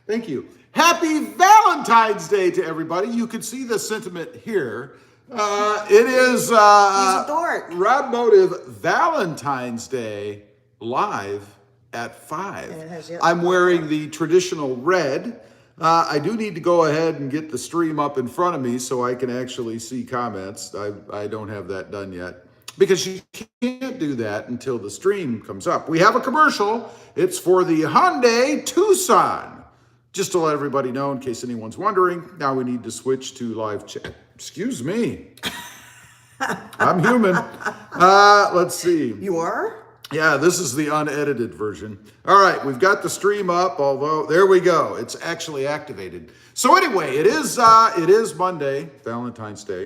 Thank you. Happy Valentine's Day to everybody. You can see the sentiment here. It is He's a dork. ROBMOTIVE Valentine's Day live at 5. I'm wearing the traditional red. I do need to go ahead and get the stream up in front of me so I can actually see comments. I don't have that done yet because you can't do that until the stream comes up. We have a commercial. It's for the Hyundai Tucson. Just to let everybody know, in case anyone's wondering, now we need to switch to live chat. Excuse me. I'm human. Let's see. You are? Yeah, this is the unedited version. All right, we've got the stream up, although, there we go. It's actually activated. So anyway, it is Monday, Valentine's Day.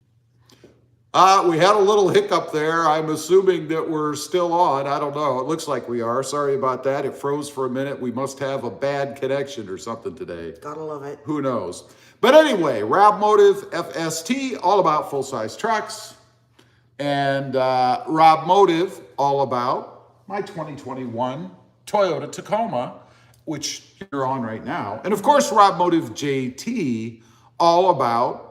We had a little hiccup there. I'm assuming that we're still on. I don't know. It looks like we are. Sorry about that. It froze for a minute. We must have a bad connection or something today. Gotta love it. Who knows? But anyway, ROBMOTIVE FST, all about full-size trucks. And ROBMOTIVE, all about my 2021 Toyota Tacoma, which you're on right now. And of course, ROBMOTIVE JT, all about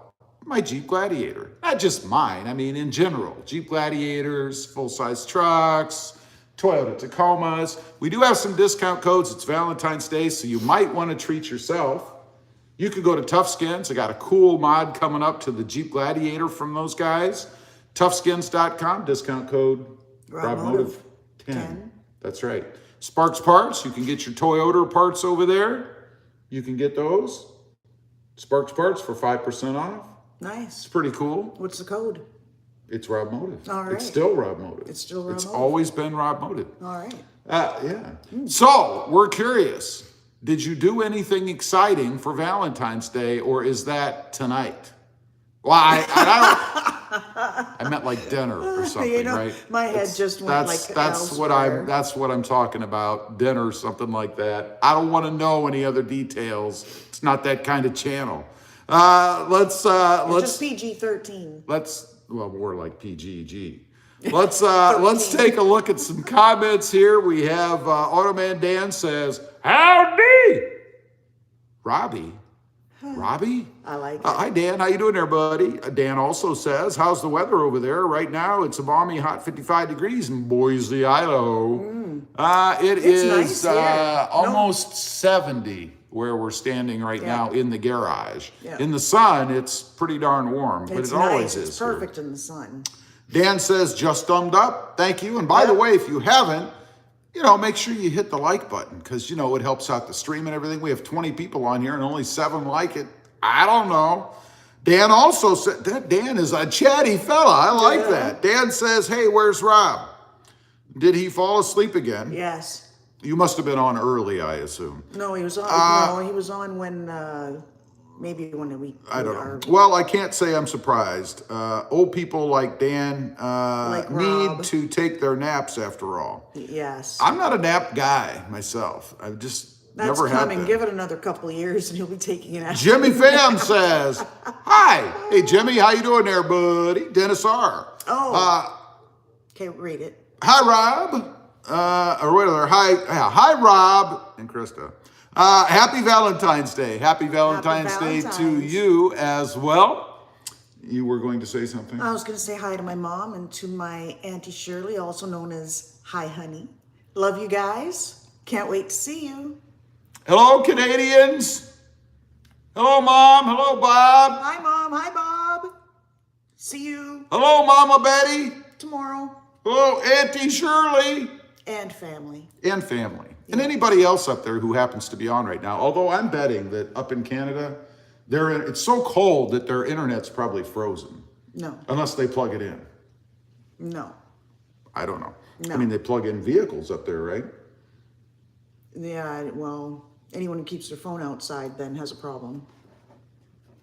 my Jeep Gladiator. Not just mine, I mean in general. Jeep Gladiators, full-size trucks, Toyota Tacomas. We do have some discount codes. It's Valentine's Day, so you might want to treat yourself. You could go to Tough Skins. I got a cool mod coming up to the Jeep Gladiator from those guys. Toughskins.com, discount code ROBMOTIVE 10. That's right. Sparks Parts, you can get your Toyota parts over there. You can get those. Sparks Parts for 5% off. Nice. It's pretty cool. What's the code? It's ROBMOTIVE. All right. It's still ROBMOTIVE. It's still ROBMOTIVE. It's always been ROBMOTIVE. All right. Yeah. So, we're curious. Did you do anything exciting for Valentine's Day, or is that tonight? Well, I meant like dinner or something, right? My head just went that's what I'm talking about. Dinner, something like that. I don't want to know any other details. It's not that kind of channel. Let's just PG-13. Well, more like PGG. Let's take a look at some comments here. We have Automan Dan says, "Howdy, Robbie." Robbie? I like it. Hi, Dan. How you doing there, buddy? Dan also says, "How's the weather over there? Right now, it's a balmy hot 55 degrees in Boise, Idaho. It's nice here. Almost 70 where we're standing right now in the garage. Yeah. In the sun, it's pretty darn warm, but It's it always nice. is. It's perfect in the sun. Dan says, "Just thumbed up. Thank you. And by the way, if you haven't, make sure you hit the like button because, it helps out the stream and everything. We have 20 people on here and only 7 like it. I don't know." Dan also said, that Dan is a chatty fella. I like that. Dan says, "Hey, where's Rob? Did he fall asleep again?" Yes. You must have been on early, I assume. No, he was on. He was on when maybe when we. I don't know. Well, I can't say I'm surprised. Old people like Dan need to take their naps after all. Yes. I'm not a nap guy myself. I've just never had that. Give it another couple of years and he'll be taking it out. Jimmy Pham says, "Hi. Hey, Jimmy, how you doing there, buddy?" Dennis R. Okay, read it. Hi, Rob. Or whatever. Hi, Rob and Krista. Happy Valentine's Day. Happy Valentine's Day to you as well. You were going to say something? I was going to say hi to my mom and to my Auntie Shirley, also known as Hi Honey. Love you guys. Can't wait to see you. Hello, Canadians. Hello, Mom. Hello, Bob. Hi, Mom. Hi, Bob. See you. Hello, Mama Betty. Tomorrow. Hello, Auntie Shirley. And family. And family. And anybody else up there who happens to be on right now. Although I'm betting that up in Canada, it's so cold that their internet's probably frozen. No. Unless they plug it in. No. I don't know. No. I mean, they plug in vehicles up there, right? Yeah, well, anyone who keeps their phone outside then has a problem.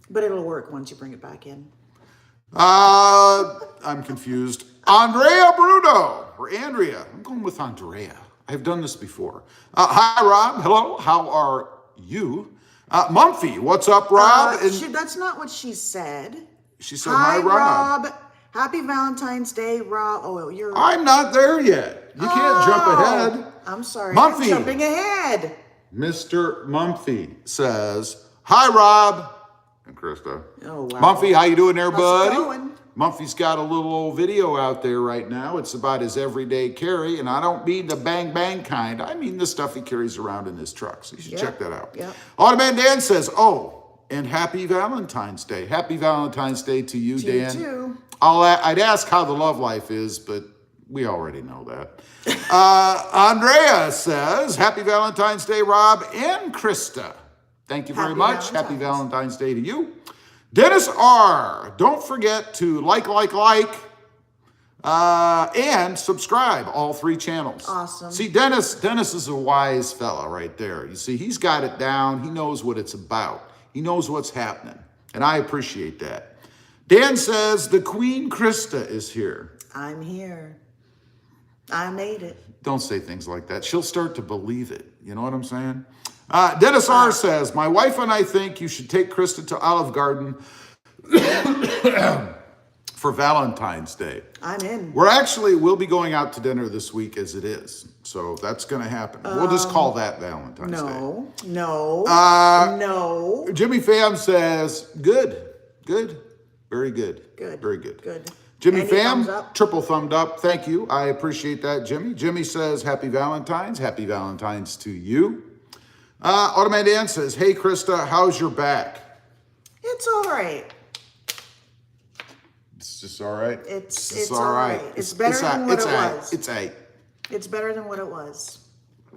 But it'll work once you bring it back in. I'm confused. Andrea Bruno, or Andrea. I'm going with Andrea. I've done this before. Hi, Rob. Hello. How are you? Mumphy, what's up, Rob? That's not what she said. She said, "Hi, Rob. Happy Valentine's Day, Rob." Oh, you're... I'm not there yet. You can't jump ahead. I'm sorry. Mumphy. I'm jumping ahead. Mr. Mumphy says, hi, Rob and Krista. Oh, wow. Mumphy, how you doing there, How's it buddy? going? Mumphy's got a little old video out there right now. It's about his everyday carry, and I don't mean the bang bang kind. I mean the stuff he carries around in his truck. So you should check that out. Yeah. Automan Dan says, oh, and happy Valentine's Day. Happy Valentine's Day to you, To you Dan. too. I'd ask how the love life is, but we already know that. Andrea says, happy Valentine's Day, Rob and Krista. Thank you very Happy much. Valentine's. Happy Valentine's Day to you. Dennis R. Don't forget to like, and subscribe, all 3 channels. Awesome. See, Dennis is a wise fella right there. You see, he's got it down. He knows what it's about. He knows what's happening, and I appreciate that. Dan says, the Queen Krista is here. I'm here. I made it. Don't say things like that. She'll start to believe it. You know what I'm saying? Dennis R. says, my wife and I think you should take Krista to Olive Garden for Valentine's Day. I'm in. We'll be going out to dinner this week as it is. So that's going to happen. We'll just call that Valentine's Day. No. Jimmy Pham says, good. Very good. Good. Very good. Good. Jimmy Any Pham, thumbs up? triple thumbed up. Thank you. I appreciate that, Jimmy. Jimmy says, happy Valentine's. Happy Valentine's to you. Automan Dan says, hey, Krista, how's your back? It's all right. It's just all right? It's all right. It's better than what it was. It's a. It's better than what it was.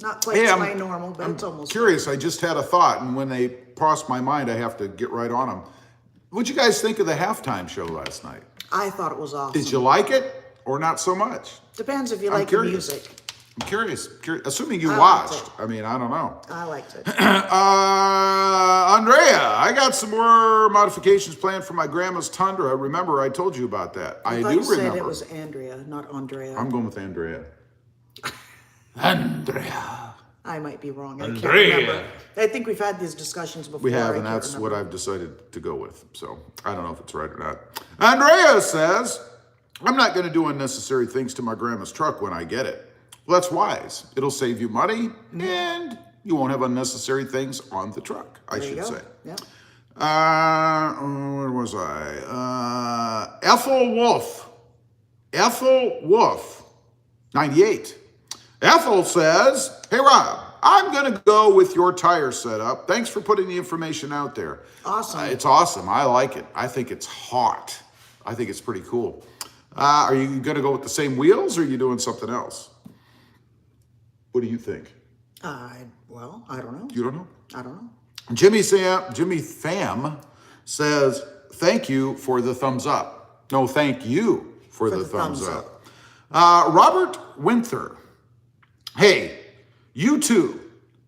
Not quite to my normal, but it's almost. Curious. I just had a thought, and when they cross my mind, I have to get right on them. What'd you guys think of the halftime show last night? I thought it was awesome. Did you like it or not so much? Depends if you like the music. I'm curious. Assuming you I watched. liked it. I mean, I don't know. I liked it. Andrea, I got some more modifications planned for my grandma's Tundra. Remember, I told you about that. I do You said remember. it was Andrea, not Andrea. I'm going with Andrea. Andrea. I might be wrong. I Andrea. can't remember. I think we've had these discussions before. We have, I and can't that's remember. what I've decided to go with. So I don't know if it's right or not. Andrea says, I'm not going to do unnecessary things to my grandma's truck when I get it. Well, that's wise. It'll save you money, and you won't have unnecessary things on the truck, I should say. Yeah. Where was I? Ethel Wolf, 98. Ethel says, hey, Rob, I'm going to go with your tire setup. Thanks for putting the information out there. Awesome. It's awesome. I like it. I think it's hot. I think it's pretty cool. Are you going to go with the same wheels, or are you doing something else? What do you think? Well, I don't know. You don't know? I don't know. Jimmy Pham says, thank you for the thumbs up. No, thank you for the thumbs up. Robert Winther. Hey, you two.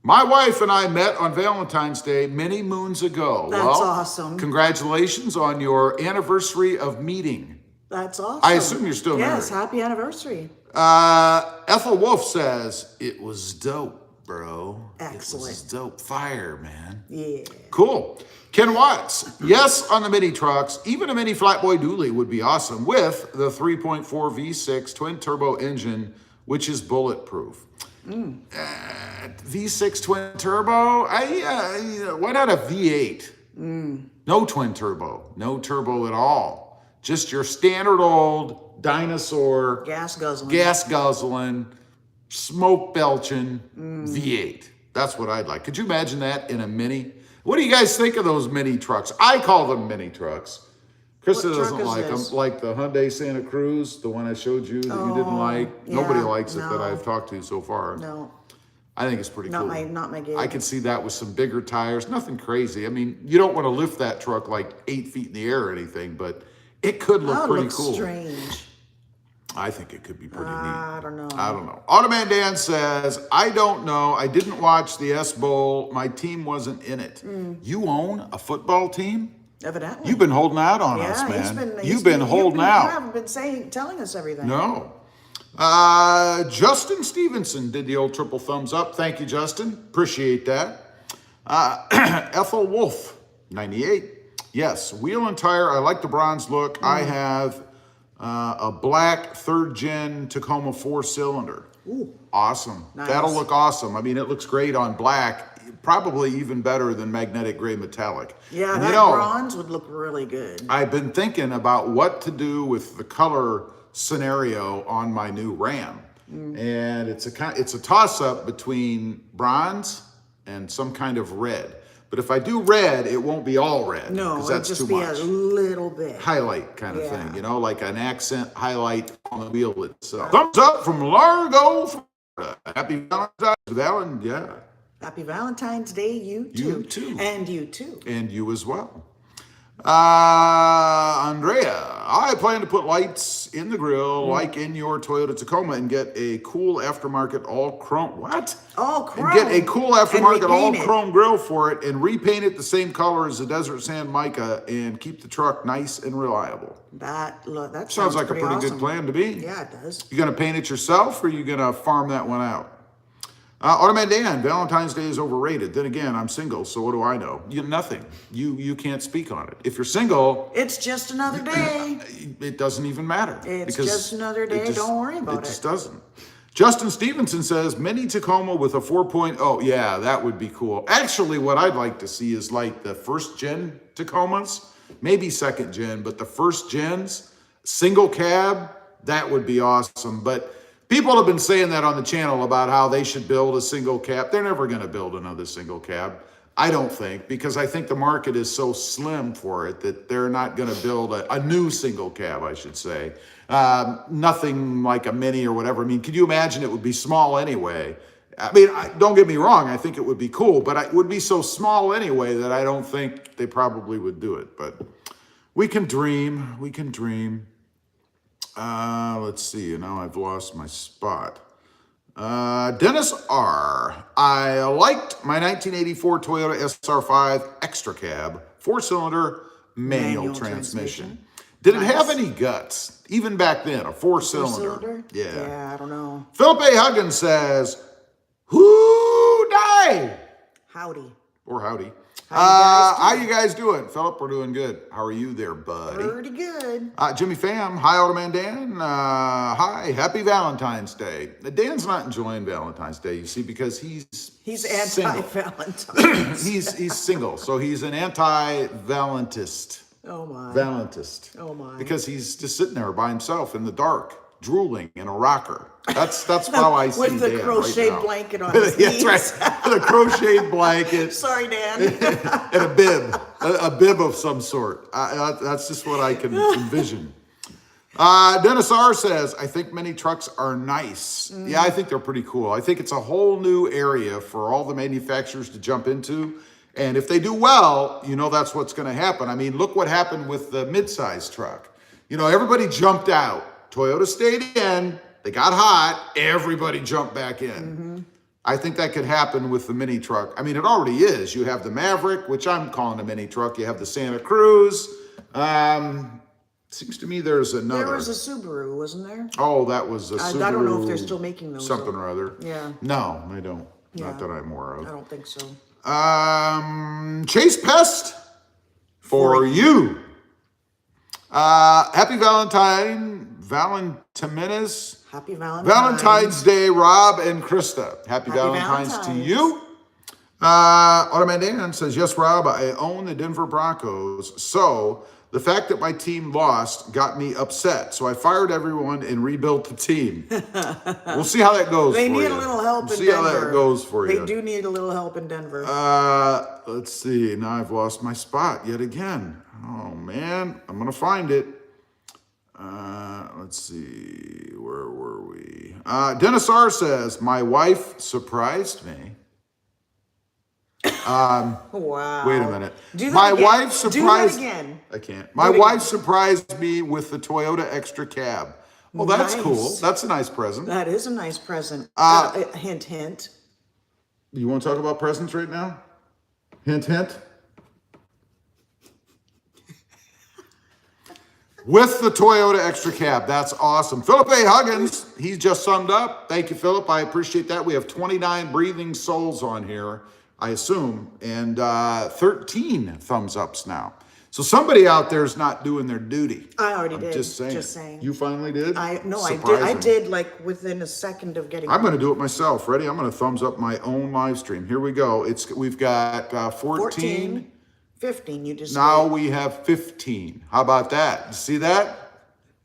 My wife and I met on Valentine's Day many moons ago. That's awesome. Congratulations on your anniversary of meeting. That's awesome. I assume you're still married. Yes, happy anniversary. Ethel Wolf says, it was dope, bro. Excellent. It was dope. Fire, man. Yeah. Cool. Ken Watts, yes, on the mini trucks, even a mini flatboy dually would be awesome with the 3.4 V6 twin turbo engine, which is bulletproof. V6 twin turbo, why not a V8? No twin turbo at all. Just your standard old dinosaur, Gas guzzling, smoke belching V8. That's what I'd like. Could you imagine that in a mini? What do you guys think of those mini trucks? I call them mini trucks. Krista doesn't like them. Like the Hyundai Santa Cruz, the one I showed you that you didn't like. yeah, Nobody likes it that no. I've talked to so far. No, I think it's pretty not cool. not my game. I could see that with some bigger tires. Nothing crazy. I mean, you don't want to lift that truck like 8 feet in the air or anything, but it could look pretty cool. Strange. I think it could be pretty neat. I don't know. Automan Dan says, I don't know. I didn't watch the S Bowl. My team wasn't in it. You own a football team? Evidently. You've been holding out on us, man. You've been holding out. You haven't been telling us everything. No. Justin Stevenson did the old triple thumbs up. Thank you, Justin. Appreciate that. Ethel Wolf, 98. Yes, wheel and tire. I like the bronze look. I have a black 3rd gen Tacoma 4-cylinder. Ooh. Awesome. Nice. That'll look awesome. I mean, it looks great on black. probably even better than magnetic gray metallic. Yeah, And that bronze would look really good. I've been thinking about what to do with the color scenario on my new Ram. And it's a toss-up between bronze and some kind of red. But if I do red, it won't be all red. No, because it'll that's just too be much. a little bit. Highlight kind of thing, Yeah. you know, like an accent highlight on the wheel itself. Thumbs up from Largo, Florida. Happy Valentine's, yeah. Happy Valentine's Day, you too. You too. And you too. And you as well. Andrea, I plan to put lights in the grill like in your Toyota Tacoma and get a cool aftermarket all chrome. What? All chrome. And get a cool aftermarket all repaint it. chrome grill for it and repaint it the same color as the Desert Sand Mica and keep the truck nice and reliable. That Sounds like a pretty awesome. good plan to me. Yeah, it does. You gonna paint it yourself or you gonna farm that one out? Automan Dan, Valentine's Day is overrated. Then again, I'm single, so what do I know? Nothing. You can't speak on it. If you're single, It's just another day. it doesn't even matter. It's just another day. Don't worry about it. It just doesn't. Justin Stevenson says, mini Tacoma with a 4.0. Yeah, that would be cool. Actually, what I'd like to see is like the first gen Tacomas, maybe second gen, but the first gens, single cab, that would be awesome. But people have been saying that on the channel about how they should build a single cab. They're never going to build another single cab. I don't think, because I think the market is so slim for it that they're not going to build a new single cab, I should say. Nothing like a mini or whatever. I mean, could you imagine it would be small anyway? I mean, don't get me wrong. I think it would be cool, but it would be so small anyway that I don't think they probably would do it. But we can dream. We can dream. Let's see. Now I've lost my spot. Dennis R. I liked my 1984 Toyota SR5 Extra Cab, 4-cylinder manual transmission. Did it have any guts? Even back then, a 4-cylinder. Yeah, I don't know. Philip A. Huggins says, "Who die?" Howdy. Or howdy. How you guys doing? Philip, we're doing good. How are you there, buddy? Pretty good. Jimmy Pham, hi, Automan Dan. Hi, happy Valentine's Day. Dan's not enjoying Valentine's Day, you see, because he's anti-Valentine's. he's single, so he's an anti-Valentist. Oh my. Valentist. Oh my. Because he's just sitting there by himself in the dark, drooling in a rocker. That's how I see Dan With the crocheted right now. blanket on his That's knees. right. The crocheted blanket. Sorry, Dan. And a bib of some sort. That's just what I can envision. Dennis R. says, I think mini trucks are nice. Yeah, I think they're pretty cool. I think it's a whole new area for all the manufacturers to jump into. And if they do well, you know that's what's going to happen. I mean, look what happened with the midsize truck. You know, everybody jumped out. Toyota stayed in. They got hot. Everybody jumped back in. I think that could happen with the mini truck. I mean, it already is. You have the Maverick, which I'm calling a mini truck. You have the Santa Cruz. Seems to me there's another. There was a Subaru, wasn't there? Oh, that was a Subaru. I don't know if they're still making those. Something or other. Yeah. No, I don't. Yeah. Not that I'm aware of. I don't think so. Chase Pest for you. Happy Valentines. Happy Valentine's. Valentine's Day, Rob and Krista. Happy Valentine's to you. Automan Dan says, yes, Rob, I own the Denver Broncos. So the fact that my team lost got me upset. So I fired everyone and rebuilt the team. We'll see how that goes They for need you. a little help We'll in see Denver. how that goes for you. They do need a little help in Denver. Let's see. Now I've lost my spot yet again. Oh, man. I'm going to find it. Let's see. Where were we? Dennis R. says, my wife surprised me. Wow. Wait a minute. Do that My again. wife surprised. Do that again. I can't. My wife surprised me with the Toyota Extra Cab. Well, that's Nice. cool. That's a nice present. That is a nice present. Hint, hint. You want to talk about presents right now? Hint, hint. With the Toyota Extra Cab. That's awesome. Philip A. Huggins, he just summed up. Thank you, Philip. I appreciate that. We have 29 breathing souls on here, I assume, and 13 thumbs ups now. So somebody out there is not doing their duty. I already did. Just saying. Just saying. You finally did? I did. Surprising. I did like within a second of getting. I'm going to do it myself. Ready? I'm going to thumbs up my own live stream. Here we go. We've got 14. 15. You just Now we have 15. How about that? You see that?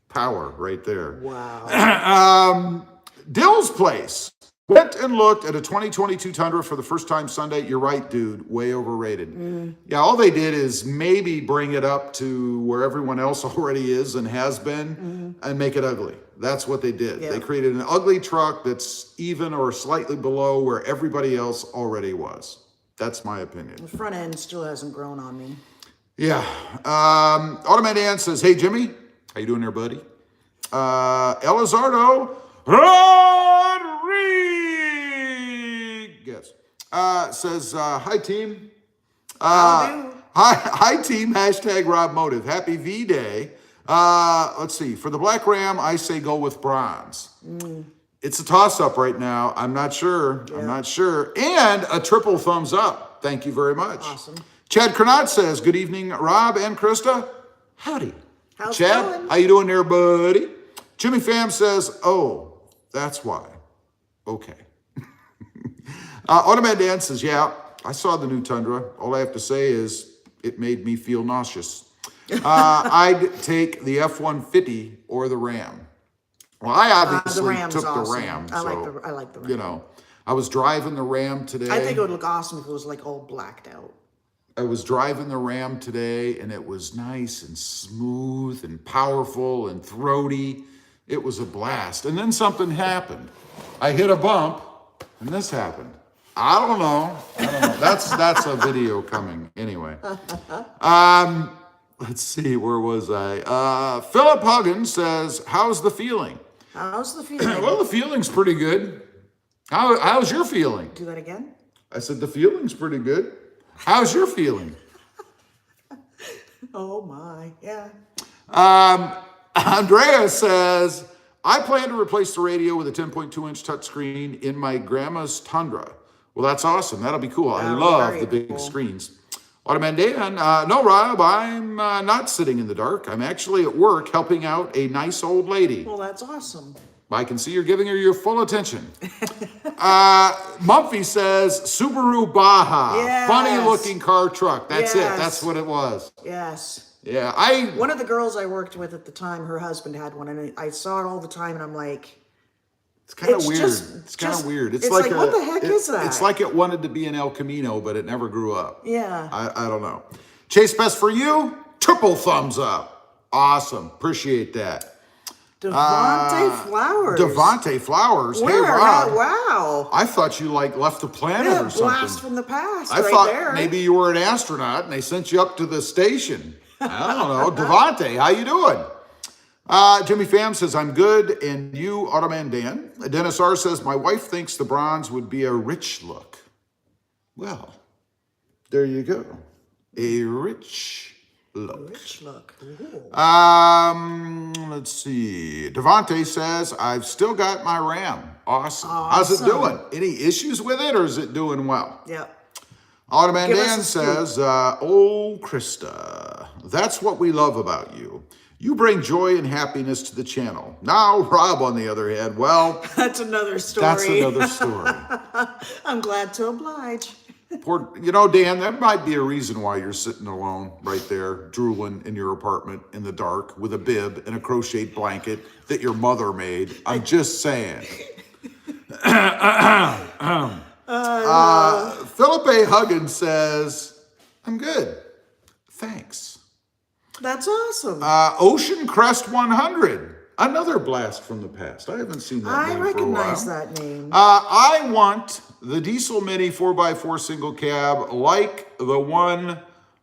Power right there. Wow. Dill's Place. Went and looked at a 2022 Tundra for the first time Sunday. You're right, dude. Way overrated. Yeah, all they did is maybe bring it up to where everyone else already is and has been and make it ugly. That's what they did. Yeah. They created an ugly truck that's even or slightly below where everybody else already was. That's my opinion. The front end still hasn't grown on me. Yeah. Automatic Dan says, hey, Jimmy. How you doing there, buddy? Elizardo Rodriguez says, hi, team. Hi, team. Hashtag ROBMOTIVE. Happy V-Day. Let's see. For the Black Ram, I say go with bronze. It's a toss-up right now. I'm not sure. Yeah. I'm not sure. And a triple thumbs up. Thank you very much. Awesome. Chad Kernot says, good evening, Rob and Krista. Howdy. How's Chad, it going? how you doing there, buddy? Jimmy Pham says, oh, that's why. Okay. Automatic Dan says, yeah, I saw the new Tundra. All I have to say is it made me feel nauseous. I'd take the F-150 or the Ram. Well, I obviously took awesome. the Ram. I So, like the Ram. you know, I was driving the Ram today. I think it would look awesome if it was like all blacked out. I was driving the Ram today, and it was nice and smooth and powerful and throaty. It was a blast. And then something happened. I hit a bump, and this happened. I don't know. That's a video coming. Anyway. Let's see. Where was I? Philip Huggins says, how's the feeling? How's the feeling? Well, the feeling's pretty good. How's your feeling? Do that again? I said, the feeling's pretty good. How's your feeling? Oh my, yeah. Andrea says, I plan to replace the radio with a 10.2-inch touchscreen in my grandma's Tundra. Well, that's awesome. That'll be cool. I That'll be love very the big cool. screens. Automatic Dan, no, Rob, I'm not sitting in the dark. I'm actually at work helping out a nice old lady. Well, that's awesome. I can see you're giving her your full attention. Mumphy says, Subaru Baja. Yes. Funny looking car truck. That's it. Yes. That's what it was. Yes. Yeah, One of the girls I worked with at the time, her husband had one, and I saw it all the time, and I'm like, it's kind of it's weird. just- It's kind of just- weird. it's like, what the heck is that? It's like it wanted to be an El Camino, but it never grew up. yeah. I don't know. Chase Best for you, triple thumbs up. Awesome. Appreciate that. Devontae Flowers. Devontae Flowers. Where? Hey, Rob. Wow. I thought you left the planet Yeah, or something. blast from the past I right thought there. maybe you were an astronaut and they sent you up to the station. I don't know. Devontae, how you doing? Jimmy Pham says, I'm good. And you, Automan Dan. Dennis R says, my wife thinks the bronze would be a rich look. Well, there you go. A rich look. Rich look. Ooh. Let's see. Devontae says, I've still got my Ram. Awesome. How's it doing? Any issues with it, or is it doing well? Yeah. Automan Give us Dan a scoop. says, oh, Krista, that's what we love about you. You bring joy and happiness to the channel. Now, Rob, on the other hand, well, That's another story. that's another story. I'm glad to oblige. Poor, Dan, that might be a reason why you're sitting alone right there, drooling in your apartment in the dark with a bib and a crocheted blanket that your mother made. I'm just saying. Philip A. Huggins says, I'm good. Thanks. That's awesome. Ocean Crest 100. Another blast from the past. I haven't seen that I name for a recognize while. that name. I want the Diesel Mini 4x4 single cab like the one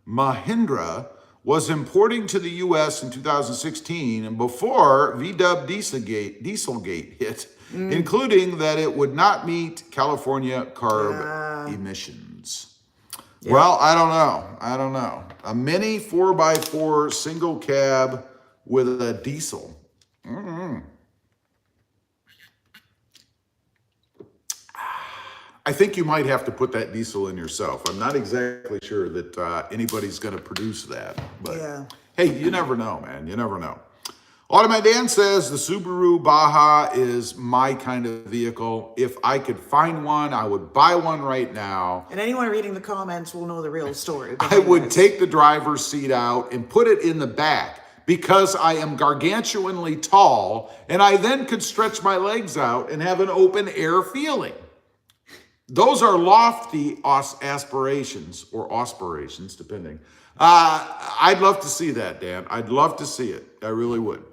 Mahindra was importing to the U.S. in 2016 and before VW Dieselgate hit, including that it would not meet California carb emissions. Yeah. Well, I don't know. A Mini 4x4 single cab with a diesel. I think you might have to put that diesel in yourself. I'm not exactly sure that anybody's going to produce that. But Yeah. hey, you never know, man. You never know. Automatic Dan says the Subaru Baja is my kind of vehicle. If I could find one, I would buy one right now. And anyone reading the comments will know the real story. I would take the driver's seat out and put it in the back because I am gargantuanly tall, and I then could stretch my legs out and have an open air feeling. Those are lofty aspirations, or aspirations, depending. I'd love to see that, Dan. I'd love to see it. I really would.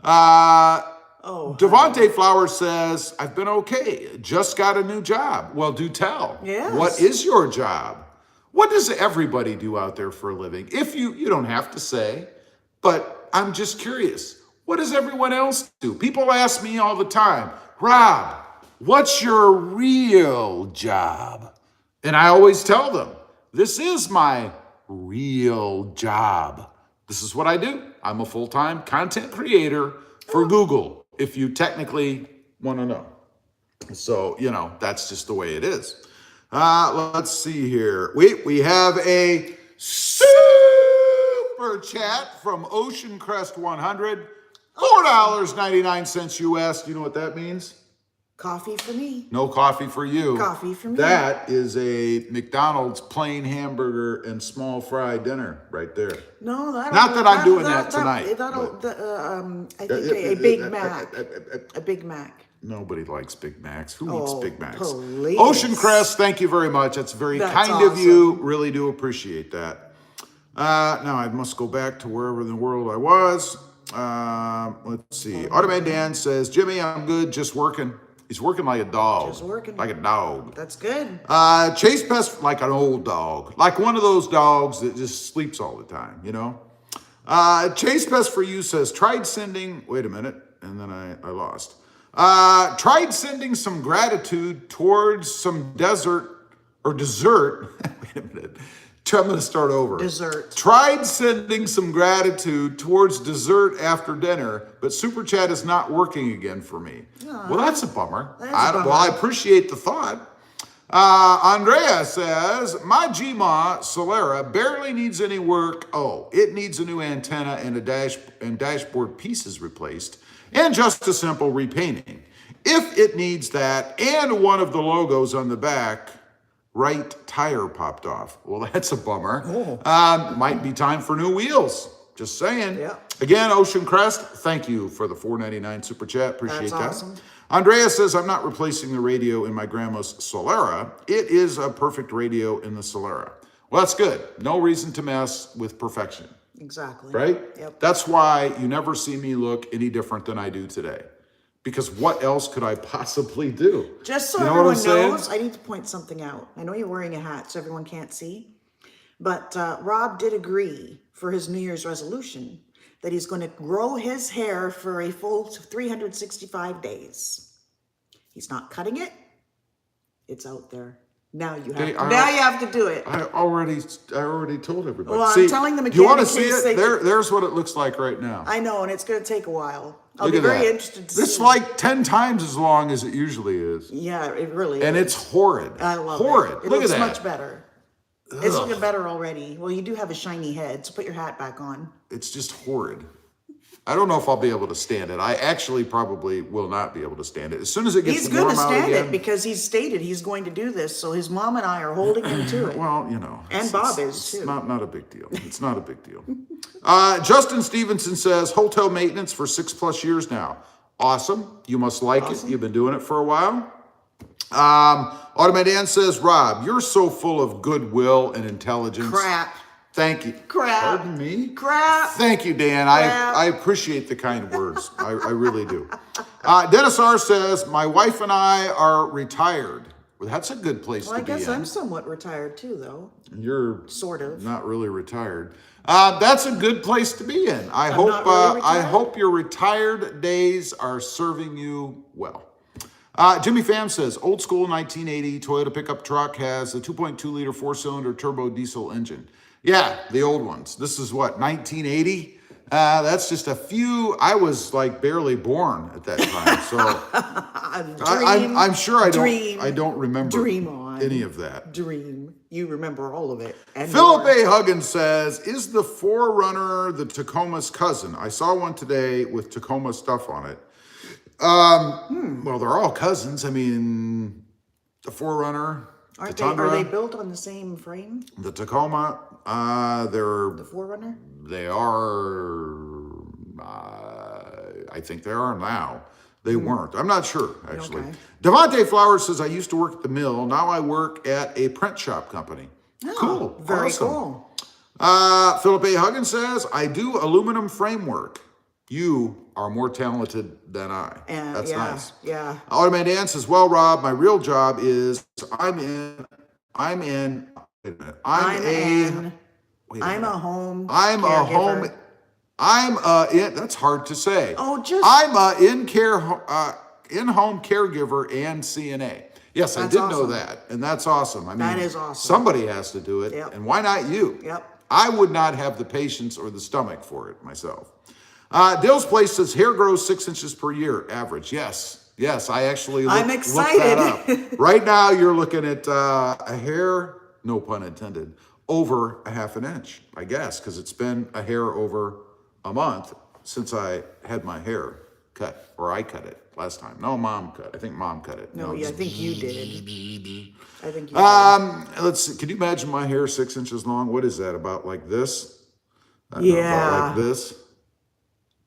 Devontae Flowers says, I've been okay. Just got a new job. Well, do tell. Yes. What is your job? What does everybody do out there for a living? If you don't have to say, but I'm just curious. What does everyone else do? People ask me all the time, Rob, what's your real job? And I always tell them, this is my real job. This is what I do. I'm a full-time content creator for Google, if you technically want to know. So, that's just the way it is. Let's see here. We have a super chat from Ocean Crest 100, $4.99 US. Do you know what that means? Coffee for me. No coffee for you. Coffee for me. That is a McDonald's plain hamburger and small fry dinner right there. No, not that I'm doing that tonight. I think a Big Mac. A Big Mac. Nobody likes Big Macs. Who eats Big Macs? Please. Ocean Crest, thank you very much. That's very kind of you. Really do appreciate that. Now I must go back to wherever in the world I was. Let's see. Automatic Dan says, Jimmy, I'm good, just working. He's working like a dog. Just working. Like a dog. That's good. Chase Pest, like an old dog. Like one of those dogs that just sleeps all the time, Chase Pest for you says, tried sending, wait a minute, and then I lost. Tried sending some gratitude towards some dessert. Wait a minute. I'm going to start over. Dessert. Tried sending some gratitude towards dessert after dinner, but Super Chat is not working again for me. Well, that's a bummer. Well, I appreciate the thought. Andrea says, my Gma Solera barely needs any work. Oh, it needs a new antenna and dashboard pieces replaced, and just a simple repainting. If it needs that, and one of the logos on the back right tire popped off. Well, that's a bummer. Might be time for new wheels. Just saying. Yeah. Again, Ocean Crest, thank you for the $4.99 super chat. Appreciate that. Awesome. Andrea says, I'm not replacing the radio in my grandma's Solera. It is a perfect radio in the Solera. Well, that's good. No reason to mess with perfection. Exactly. Right? Yep. That's why you never see me look any different than I do today. Because what else could I possibly do? Just so everyone knows, I need to point something out. I know you're wearing a hat so everyone can't see, but Rob did agree for his New Year's resolution that he's going to grow his hair for a full 365 days. He's not cutting it. It's out there. Now you have to do it. I already told everybody. Well, see, I'm telling the mechanic. You want to see it? There's what it looks like right now. I know, and it's going to take a while. I'll Look be at very that. interested to see. It's like 10 times as long as it usually is. Yeah, it really is. And it's horrid. I love horrid. it. It Look looks at that. much better. It's looking better already. Well, you do have a shiny head, so put your hat back on. It's just horrid. I don't know if I'll be able to stand it. I actually probably will not be able to stand it. As soon as it gets warm out again. He's going to stand it because he's stated he's going to do this. So his mom and I are holding him to it. Well, and Bob is too. It's not a big deal. It's not a big deal. Justin Stevenson says, hotel maintenance for 6+ years now. Awesome. You must like it. You've been doing it for a while. Automatic Dan says, Rob, you're so full of goodwill and intelligence. Crap. Thank you. Crap. Pardon me? Crap. Thank you, Dan. I appreciate the kind words. I really do. Dennis R. says, my wife and I are retired. Well, that's a good place to be in. I guess I'm somewhat retired too, though. You're sort of not really retired. That's a good place to be in. I hope your retired days are serving you well. Jimmy Pham says, old school 1980 Toyota pickup truck has a 2.2 liter 4-cylinder turbo diesel engine. Yeah, the old ones. This is what, 1980? That's just a few. I was like barely born at that time, so I'm sure I don't remember dream on. any of that. Dream. You remember all of it. And Philip A. Huggins says, "Is the Forerunner the Tacoma's cousin? I saw one today with Tacoma stuff on it." Well, they're all cousins. I mean, the Forerunner, the Tundra, are they built on the same frame? the Tacoma, they're The Forerunner? They are, I think they are now. They weren't. I'm not sure, actually. Okay. Devontae Flowers says, I used to work at the mill. Now I work at a print shop company. Oh, Cool. Very Awesome. cool. Philip A. Huggins says, I do aluminum framework. You are more talented than I. That's nice. Yeah. Automated Dan says, well, Rob, my real job is I'm a home that's hard to say. I'm a in-home caregiver and CNA. Yes, I did know that. And that's awesome. I mean, that is awesome. Somebody has to do it. Yep. And why not you? Yep. I would not have the patience or the stomach for it myself. Dill's Place says hair grows 6 inches per year average. Yes, I actually I'm excited. looked that up. Right now you're looking at a hair, no pun intended, over a half an inch, I guess, because it's been a hair over a month since I had my hair cut, or I cut it last time. No, Mom cut. I think Mom cut it. No, I think you did. I think you did. Let's see. Can you imagine my hair 6 inches long? What is that, about like this? Yeah. About like this?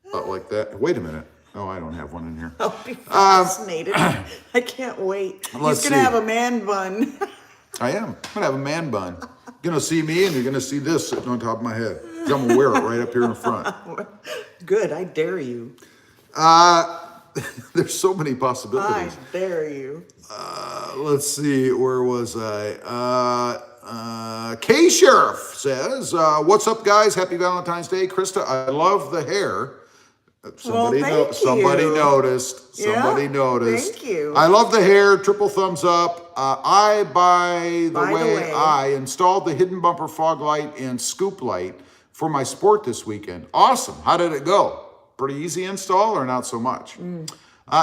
About like that? Wait a minute. Oh, I don't have one in here. I'll be fascinated. I can't wait. He's going to have a man bun. I am. I'm going to have a man bun. You're going to see me and you're going to see this sitting on top of my head. I'm going to wear it right up here in front. Good. I dare you. There's so many possibilities. I dare you. Let's see. Where was I? K-Sheriff says, what's up, guys? Happy Valentine's Day. Krista, I love the hair. Somebody noticed. Somebody noticed. Thank you. I love the hair. Triple thumbs up. By the way, I installed the hidden bumper fog light and scoop light for my sport this weekend. Awesome. How did it go? Pretty easy install or not so much?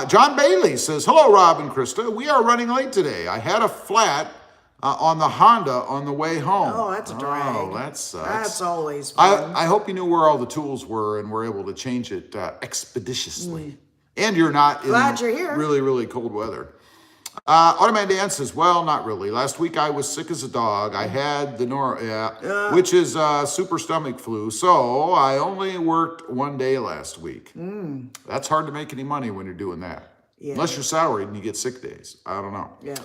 John Bailey says, hello, Rob and Krista. We are running late today. I had a flat on the Honda on the way home. Oh, that's a drag. Oh, that sucks. That's always fun. I hope you knew where all the tools were and were able to change it expeditiously. And you're not Glad you're here. Really, really cold weather. Automated Dan says, well, not really. Last week I was sick as a dog. I had the which is super stomach flu. So I only worked 1 day last week. That's hard to make any money when you're doing that. Yeah. Unless you're salaried and you get sick days. I don't know. Yeah.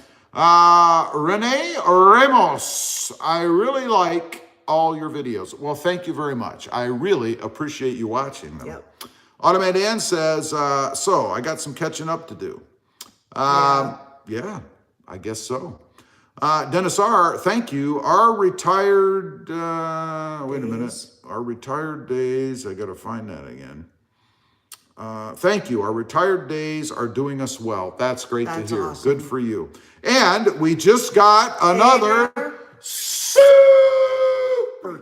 Renee Ramos, I really like all your videos. Well, thank you very much. I really appreciate you watching them. Yep. Automated Ann says, so I got some catching up to do. Yeah, I guess so. Dennis R., thank you. Our retired, wait a minute. Our retired days, I got to find that again. Thank you. Our retired days are doing us well. That's great to hear. Awesome. Good for you. And we just got another super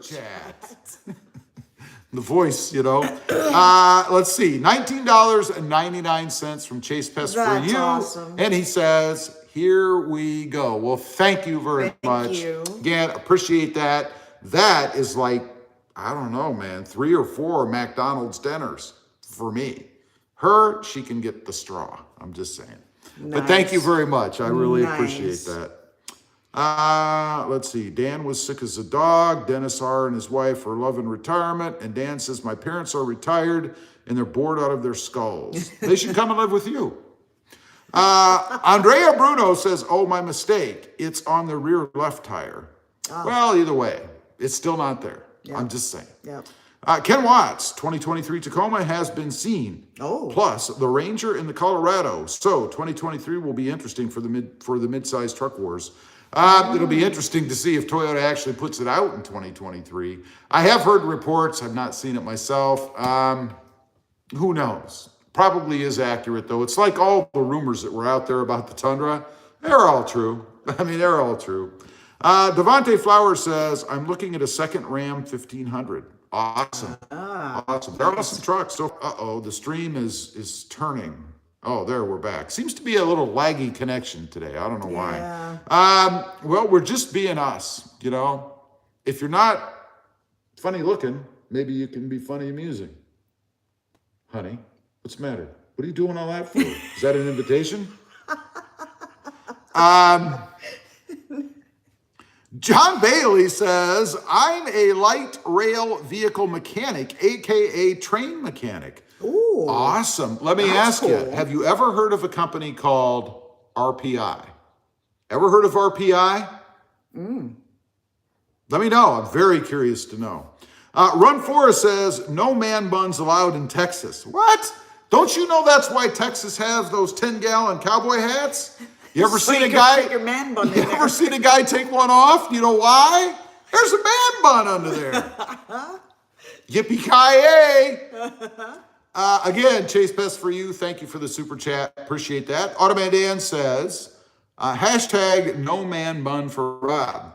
chat. The voice, you know. Let's see. $19.99 from Chase Pest for you. Awesome. And he says, here we go. Well, thank you very much. Thank you. Again, appreciate that. That is like, I don't know, man, 3 or 4 McDonald's dinners for me. She can get the straw. I'm just saying. Nice. But thank you very much. I really appreciate that. Let's see. Dan was sick as a dog. Dennis R. and his wife are loving retirement. And Dan says, my parents are retired and they're bored out of their skulls. They should come and live with you. Andrea Bruno says, oh, my mistake. It's on the rear left tire. Oh. Well, either way, it's still not there. Yep. I'm just saying. Yep. Ken Watts, 2023 Tacoma has been seen. Oh. Plus the Ranger and the Colorado. So 2023 will be interesting for the mid-sized truck wars. It'll be interesting to see if Toyota actually puts it out in 2023. I have heard reports. I've not seen it myself. Who knows? Probably is accurate, though. It's like all the rumors that were out there about the Tundra. They're all true. I mean, they're all true. Devontae Flower says, I'm looking at a second Ram 1500. Awesome. Awesome. There are some trucks. So, uh-oh, the stream is turning. Oh, there, we're back. Seems to be a little laggy connection today. I don't know why. Well, we're just being us, you know. If you're not funny looking, maybe you can be funny amusing. Honey, what's the matter? What are you doing all that for? Is that an invitation? John Bailey says, I'm a light rail vehicle mechanic, AKA train mechanic. Ooh. Awesome. Let me ask you, have you ever heard of a company called RPI? Ever heard of RPI? Let me know. I'm very curious to know. Run Forest says, no man buns allowed in Texas. What? Don't you know that's why Texas has those 10-gallon cowboy hats? You ever seen a guy? Your man bun in You ever seen a guy take one off? You know why? There's a man bun under there. Yippee-ki-yay! Again, Chase Best for you. Thank you for the super chat. Appreciate that. Automan Dan says, hashtag no man bun for Rob.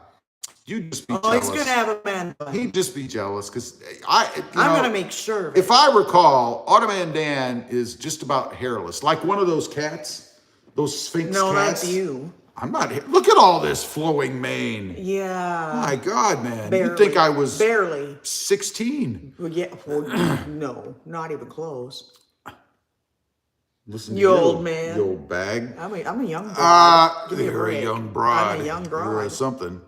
You'd just be jealous. Oh, he's going to have a man bun. He'd just be jealous because I'm going to make sure of it. If I recall, Automan Dan is just about hairless, like one of those cats, those Sphinx cats. No, that's you. I'm not. Look at all this flowing mane. Yeah. My God, man. Barely. You'd think I was barely 16. Well, yeah. Well, no, not even close. Listen to You you, old man. You old bag. I'm a young broad. Give me a You're a break. young broad. I'm a young broad. You're something.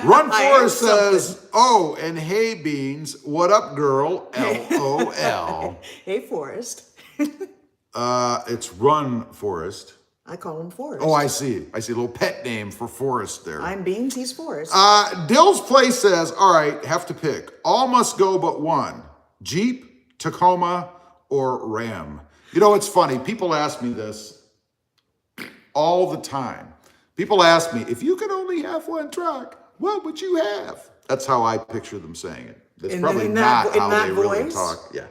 Run Forest says, oh, and hey, Beans, what up, girl? LOL. Hey, Forrest. It's Run Forest. I call him Forrest. Oh, I see. I see a little pet name for Forrest there. I'm Beans, he's Forrest. Dill's Place says, all right, have to pick. All must go but one. Jeep, Tacoma, or Ram. You know, it's funny. People ask me this all the time. People ask me, if you could only have one truck, what would you have? That's how I picture them saying it. That's probably not how they really talk. Yeah.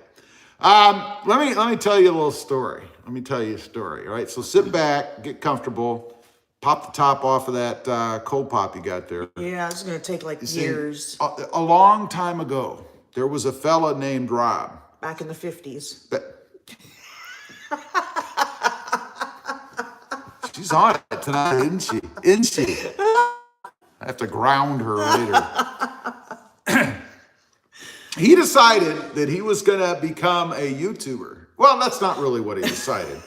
Let me tell you a little story. Let me tell you a story. All right. So sit back, get comfortable, pop the top off of that cold pop you got there. Yeah, it's going to take like years. A long time ago, there was a fella named Rob. Back in the 50s. She's on it tonight, isn't she? Isn't she? I have to ground her later. He decided that he was going to become a YouTuber. Well, that's not really what he decided.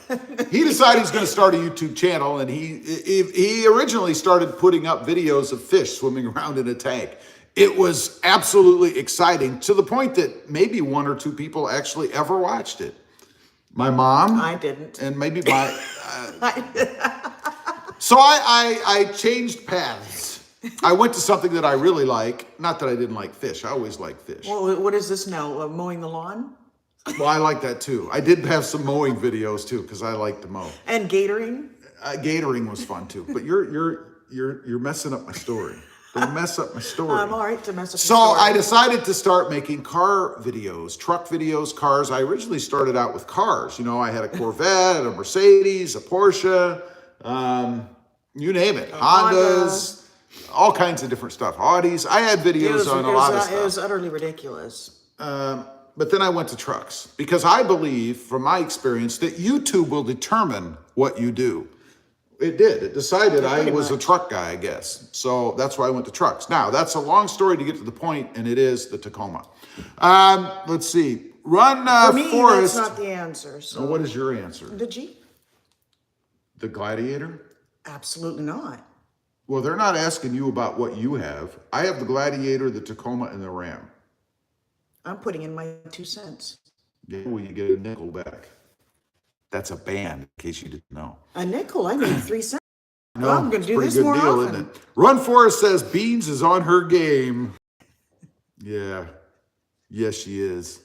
He decided he's going to start a YouTube channel, and he originally started putting up videos of fish swimming around in a tank. It was absolutely exciting to the point that maybe one or two people actually ever watched it. My mom. I didn't. And maybe my... So I changed paths. I went to something that I really like. Not that I didn't like fish. I always liked fish. Well, what is this now? Mowing the lawn? Well, I like that too. I did have some mowing videos too because I like to mow. And gatoring? Gatoring was fun too. But you're messing up my story. Don't mess up my story. I'm all right to mess up So your story. I decided to start making car videos, truck videos, cars. I originally started out with cars. You know, I had a Corvette, a Mercedes, a Porsche, you name it, Hondas, all kinds of different stuff, Audis. I had videos on a lot of stuff. It was utterly ridiculous. But then I went to trucks because I believe, from my experience, that YouTube will determine what you do. It did. It decided I was a truck guy, I guess. So that's why I went to trucks. Now, that's a long story to get to the point, and it is the Tacoma. Let's see. Run For me, Forest. that's not the answer. So. Well, what is your answer? The Jeep? The Gladiator? Absolutely not. Well, they're not asking you about what you have. I have the Gladiator, the Tacoma, and the Ram. I'm putting in my 2 cents. Yeah, well, you get a nickel back. That's a band, in case you didn't know. A nickel? I made 3 cents. No, well, I'm going to do this more often. Isn't it? Run Forest says Beans is on her game. Yeah. Yes, she is.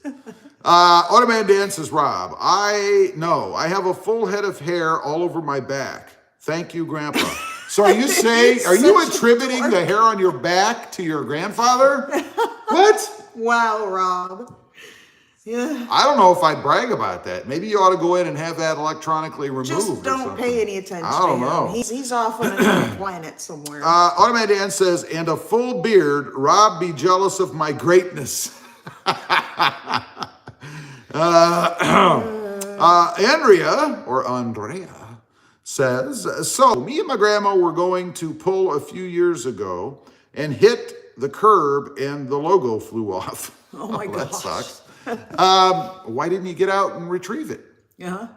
Automan Dan says, Rob, I have a full head of hair all over my back. Thank you, Grandpa. So are you saying, are you attributing the hair on your back to your grandfather? What? Wow, Rob. Yeah. I don't know if I'd brag about that. Maybe you ought to go in and have that electronically removed. Just don't or something. pay any attention I don't to him. know. He's off on another planet somewhere. Automated Dan says, and a full beard, Rob be jealous of my greatness. Andrea says, so me and my grandma were going to pull a few years ago and hit the curb and the logo flew off. Oh my gosh. That sucks. Why didn't you get out and retrieve it? Yeah.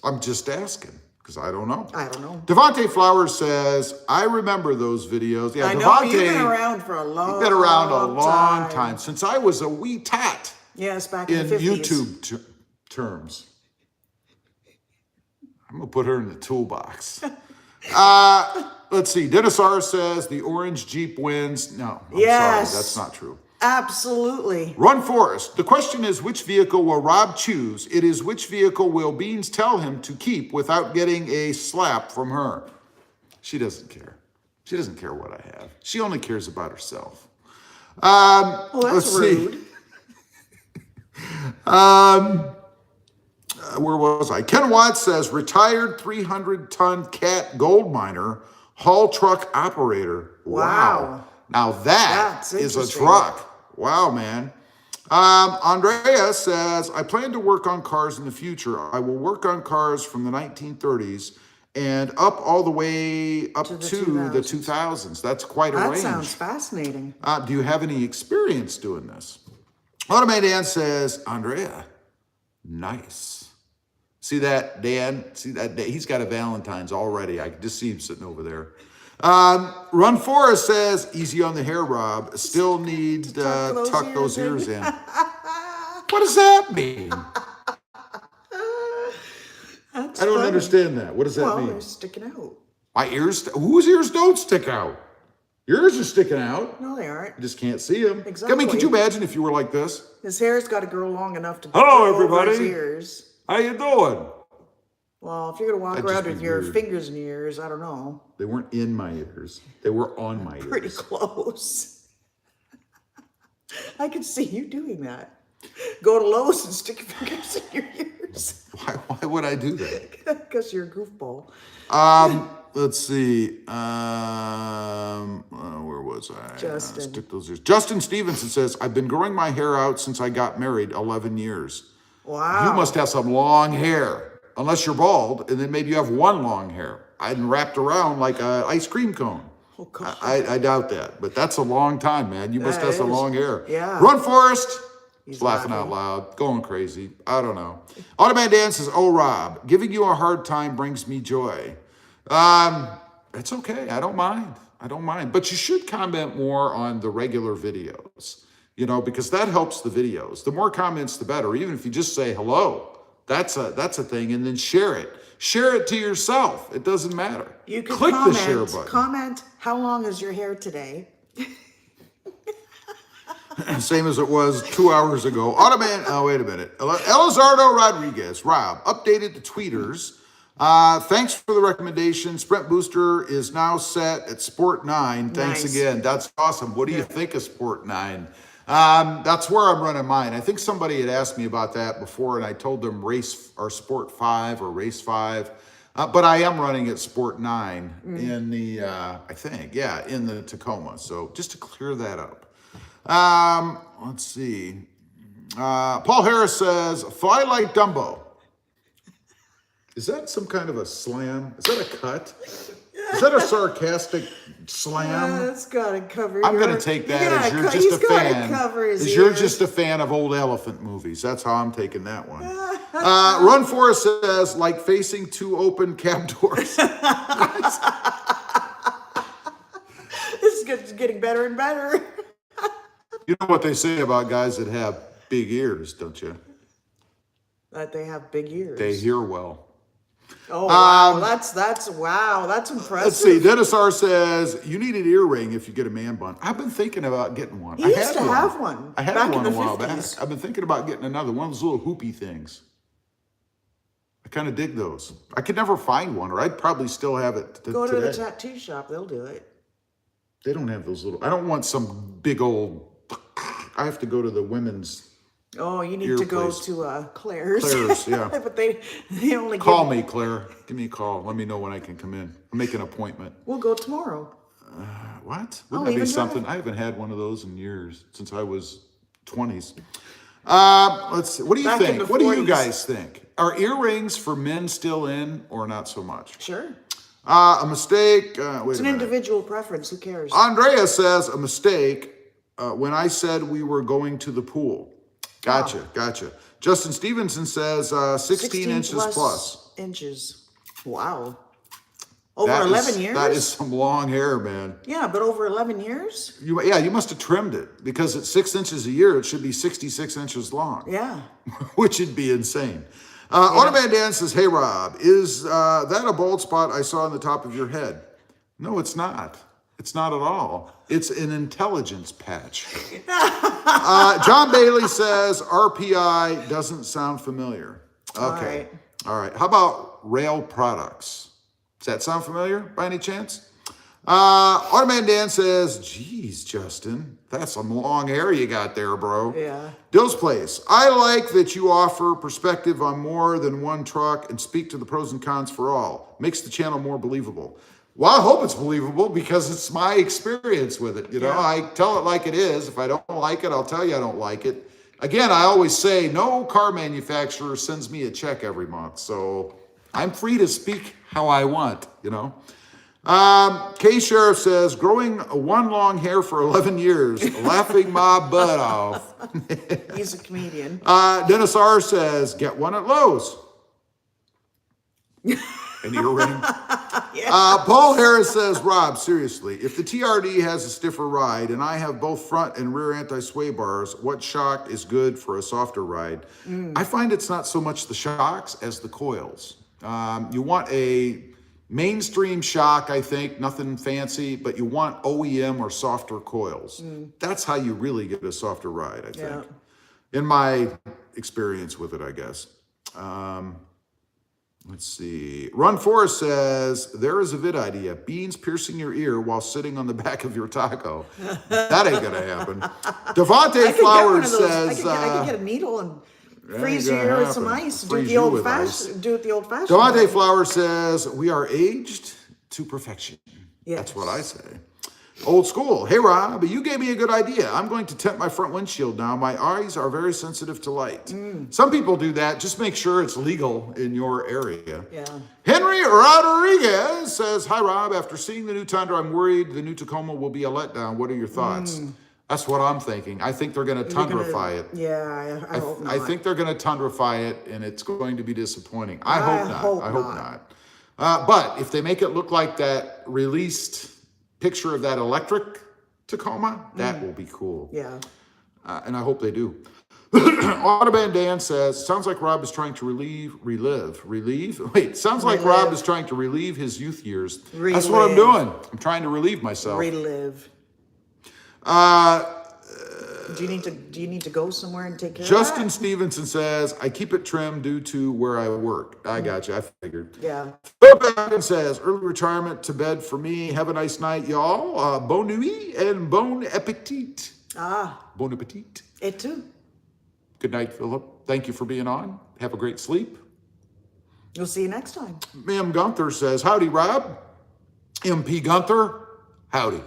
I'm just asking because I don't know. I don't know. Devontae Flowers says, I remember those videos. Yeah, I know, Devontae, you've been around for a long time. You've been around a long time. Since I was a wee tot. Yes, back in the 50s. YouTube terms. I'm going to put her in the toolbox. Let's see. Dennis R. says the orange Jeep wins. No, I'm sorry. That's not true. Absolutely. Run Forest. The question is, which vehicle will Rob choose? It is which vehicle will Beans tell him to keep without getting a slap from her? She doesn't care. She doesn't care what I have. She only cares about herself. Well, that's rude. Where was I? Ken Watts says, retired 300-ton cat gold miner, haul truck operator. Wow. Now that is a truck. Wow, man. Andrea says, I plan to work on cars in the future. I will work on cars from the 1930s and up all the way up to the 2000s. That's quite a range. That sounds fascinating. Do you have any experience doing this? Automated Dan says, Andrea, nice. See that, Dan? See that? He's got a Valentine's already. I can just see him sitting over there. Run Forest says, easy on the hair, Rob. Still need to tuck those ears in. What does that mean? I don't understand that. What does that mean? Well, they're sticking out. My ears? Whose ears don't stick out? Yours are sticking out. No, they aren't. You just can't see them. Exactly. I mean, could you imagine if you were like this? His hair's got to grow long enough to Hello, go over his everybody. ears. How you doing? Well, if you're going to walk around with your fingers in your ears, I don't know. They weren't in my ears. They were on my ears. Pretty close. I could see you doing that. Go to Lowe's and stick your fingers in your ears. Why would I do that? Because you're a goofball. Let's see. Where was I? Justin. Stick those ears. Justin Stevenson says, I've been growing my hair out since I got married 11 years. Wow. You must have some long hair. Unless you're bald, and then maybe you have one long hair. I'm wrapped around like an ice cream cone. Oh, God. I doubt that, but that's a long time, man. You must have some long hair. Yeah. Run, Forest. He's laughing out loud, going crazy. I don't know. Automated Dan says, oh, Rob, giving you a hard time brings me joy. It's okay. I don't mind. I don't mind. But you should comment more on the regular videos, you know, because that helps the videos. The more comments, the better. Even if you just say hello. That's a thing, and then share it. Share it to yourself. It doesn't matter. You can click comment, the share button. Comment, how long is your hair today? Same as it was 2 hours ago. Wait a minute. Elizardo Rodriguez, Rob, updated the tweeters. Thanks for the recommendation. Sprint Booster is now set at Sport 9. Thanks again. That's awesome. What do you think of Sport 9? That's where I'm running mine. I think somebody had asked me about that before, and I told them Sport 5 or Race 5. But I am running at Sport 9 in the, in the Tacoma. So just to clear that up. Let's see. Paul Harris says, fly like Dumbo. Is that some kind of a slam? Is that a cut? Is that a sarcastic slam? That's gotta cover. I'm going to take that as you're just a fan. You're just a fan of old elephant movies. That's how I'm taking that one. Run Forest says, like facing two open cab doors. This is getting better and better. You know what they say about guys that have big ears, don't you? That they have big ears. They hear well. Oh, wow. That's impressive. Let's see. Dennis R. says, you need an earring if you get a man bun. I've been thinking about getting one. He used to have one. I had one a while back. I've been thinking about getting another one of those little hoopy things. I kind of dig those. I could never find one, or I'd probably still have it Go to the tattoo shop. They'll do it. They don't have those little. I don't want some big old. I have to go to the women's Oh, you need to go to Claire's. Claire's, yeah. But they only Call me, Claire. Give me a call. Let me know when I can come in. I'll make an appointment. We'll go tomorrow. What? Wouldn't that be something? I haven't had one of those in years, since I was 20s. Let's see. What do you think? What do you guys think? Are earrings for men still in or not so much? Sure. A mistake. It's an individual preference. Who cares? Andrea says a mistake when I said we were going to the pool. Gotcha. Justin Stevenson says 16 inches plus. Inches. Wow. Over 11 years? That is some long hair, man. Yeah, but over 11 years? You must have trimmed it, because at 6 inches a year, it should be 66 inches long. Yeah. Which would be insane. Automan Dan says, hey, Rob, is that a bald spot I saw on the top of your head? No, it's not. It's not at all. It's an intelligence patch. John Bailey says, RPI doesn't sound familiar. Okay. All right. How about rail products? Does that sound familiar by any chance? Automan Dan says, geez, Justin, that's some long hair you got there, bro. Yeah. Dill's Place. I like that you offer perspective on more than one truck and speak to the pros and cons for all. Makes the channel more believable. Well, I hope it's believable, because it's my experience with it. You know, I tell it like it is. If I don't like it, I'll tell you I don't like it. Again, I always say no car manufacturer sends me a check every month. So I'm free to speak how I want, you know. K Sheriff says, growing one long hair for 11 years, laughing my butt off. He's a comedian. Dennis R says, get one at Lowe's. An earring. Paul Harris says, Rob, seriously, if the TRD has a stiffer ride and I have both front and rear anti-sway bars, what shock is good for a softer ride? I find it's not so much the shocks as the coils. You want a mainstream shock, I think, nothing fancy, but you want OEM or softer coils. That's how you really get a softer ride, I think. In my experience with it, I guess. Let's see. Run Forest says, there is a vid idea. Beans piercing your ear while sitting on the back of your taco. That ain't going to happen. Devontae Flowers says... I could get a needle and freeze your ear with some ice. Do it the old-fashioned. Devontae Flowers says, we are aged to perfection. Yes. That's what I say. Old school. Hey, Rob, you gave me a good idea. I'm going to tint my front windshield now. My eyes are very sensitive to light. Some people do that. Just make sure it's legal in your area. Yeah. Henry Rodriguez says, hi, Rob. After seeing the new Tundra, I'm worried the new Tacoma will be a letdown. What are your thoughts? That's what I'm thinking. I think they're going to Tundrafy it. Yeah, I hope not. I think they're going to Tundrafy it, and it's going to be disappointing. I hope not. But if they make it look like that released picture of that electric Tacoma, that will be cool. Yeah. And I hope they do. Autobahn Dan says, sounds like Rob is trying to Rob is trying to relieve his youth years. That's what I'm doing. I'm trying to relieve myself. Relive. Do you need to go somewhere and take care Justin of that? Stevenson says, I keep it trimmed due to where I work. I got you. I figured. Yeah. Phil Patton says, early retirement to bed for me. Have a nice night, y'all. Bon nuit and bon appetit. Bon appetit. Et tu. Good night, Philip. Thank you for being on. Have a great sleep. We'll see you next time. Ma'am Gunther says, howdy, Rob. MP Gunther, howdy.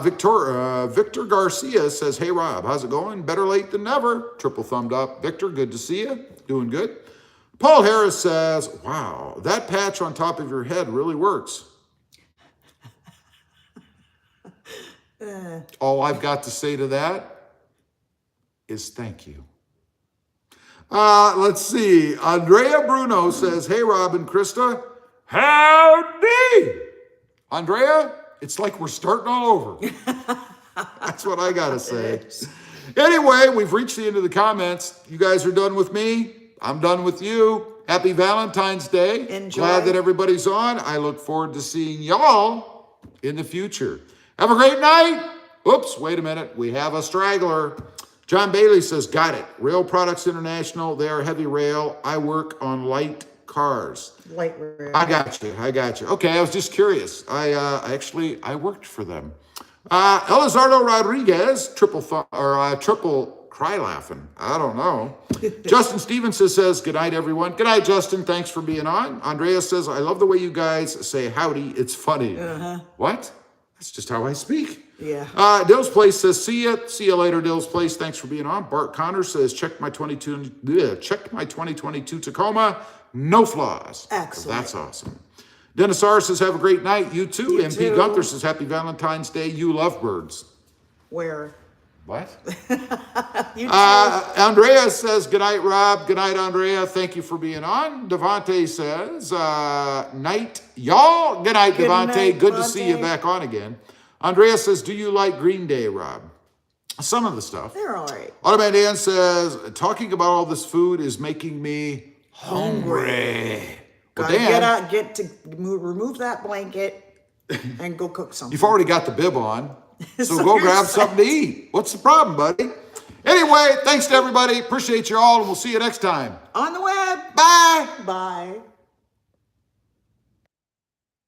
Victor Garcia says, hey, Rob, how's it going? Better late than never. Triple thumbed up. Victor, good to see you. Doing good. Paul Harris says, wow, that patch on top of your head really works. All I've got to say to that is thank you. Let's see. Andrea Bruno says, hey, Rob and Krista, howdy. Andrea, it's like we're starting all over. That's what I got to say. Anyway, we've reached the end of the comments. You guys are done with me. I'm done with you. Happy Valentine's Day. Enjoy. Glad that everybody's on. I look forward to seeing y'all in the future. Have a great night. Oops, wait a minute. We have a straggler. John Bailey says, got it. Rail Products International. They are heavy rail. I work on light cars. Light rail. I got you. Okay, I was just curious. I worked for them. Elizardo Rodriguez, triple cry laughing. I don't know. Justin Stevenson says, good night, everyone. Good night, Justin. Thanks for being on. Andrea says, I love the way you guys say howdy. It's funny. What? That's just how I speak. Yeah. Dill's Place says, see ya. See you later, Dill's Place. Thanks for being on. Bart Connor says, check my 2022 Tacoma. No flaws. Excellent. That's awesome. Dennis R. says, have a great night. You too. You MP too. Gunther says, happy Valentine's Day. You love birds. Where? What? You too. Andrea says, good night, Rob. Good night, Andrea. Thank you for being on. Devontae says, night, y'all. Good night, Devontae. night, Good to see you Devontae. back on again. Andrea says, do you like Green Day, Rob? Some of the stuff. They're all right. Automan Dan says, talking about all this food is making me hungry. Well, Gotta Dan, remove that blanket and go cook something. you've already got the bib on, so So go you're grab set. something to eat. What's the problem, buddy? Anyway, thanks to everybody. Appreciate you all, and we'll see you next time. On the web. Bye. Bye.